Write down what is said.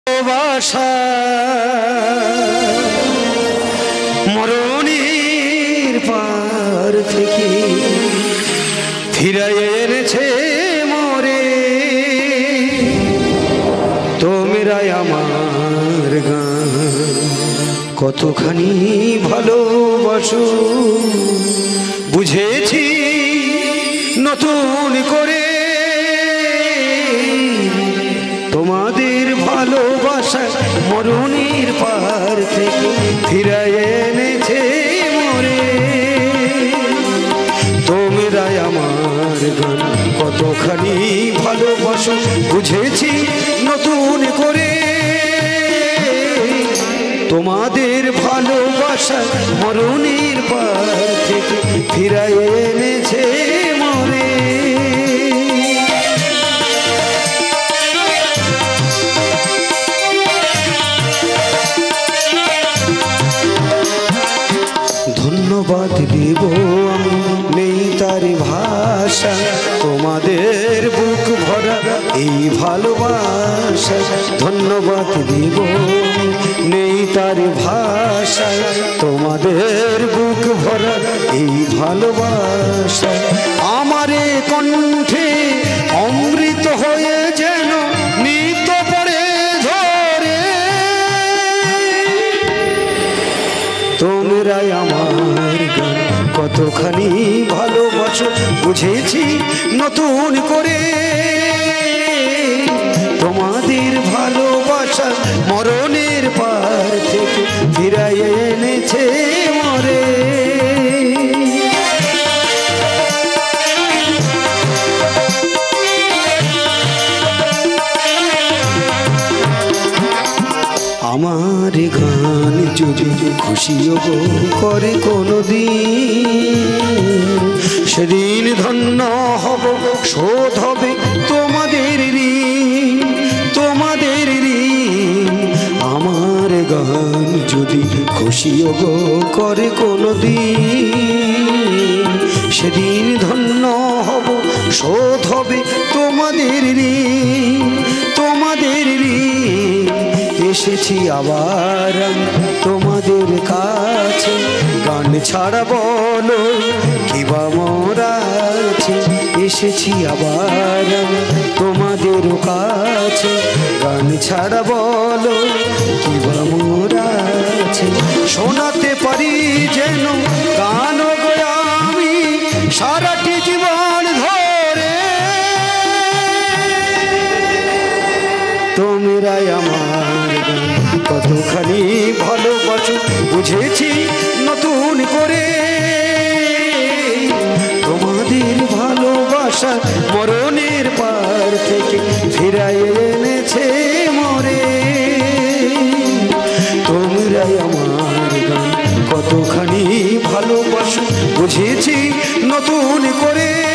ভালোবাসা মরণের পার থেকে ফিরাইয়ে এনেছে মোরে তোমরা আমার গান কতখানি ভালোবাসো বুঝেছি নতুন করে তোমাদের ভালোবাসা মরণের পার থেকে ফিরাইয়ে এনেছে মোরে তোমরা আমার গান কতখানি ভালোবাসো বুঝেছি নতুন করে তোমাদের ভালোবাসা মরণের পার থেকে ফিরাইয়ে এনেছে মোরে ধন্যবাদ দেব আমি নেই তার ভাষা তোমাদের বুক ভরা এই ভালোবাসা ধন্যবাদ দেব নেই তার ভাষা তোমাদের বুক ভরা এই ভালোবাসা আমারে কণ্ঠে অমৃত হয়ে যেন নিত পড়ে ধরে তোমরা আমার গান কতখানি ভালোবাসো বুঝেছি নতুন করে তোমাদের ভালোবাসা মরণের পার থেকে ফিরাইয়ে এনেছে মোরে আমার গান যদি খুশিও করে কোনোদিন সেদিন ধন্য হব শোধ হবে তোমাদের ঋণ তোমাদের ঋণ আমার গান যদি খুশিও করে কোনোদিন সেদিন ধন্য হব শোধ হবে তোমাদের ঋণ তোমাদের ঋণ এসেছি আবার তোমাদের কাছে গান ছাড়া বলো কিবা মোরা আছে এসেছি আবার তোমাদের কাছে গান ছাড়া বলো কিবা মোরা আছে শোনাতে পারি যেন গান আমি সারাটি জীবন ধরে তোমরা আমার কতখানি ভালোবাসো বুঝেছি নতুন করে তোমাদের ভালোবাসা মরণের পার থেকে ফিরাইয়ে এনেছে মোরে তোমরা আমার গান কতখানি ভালোবাসো বুঝেছি নতুন করে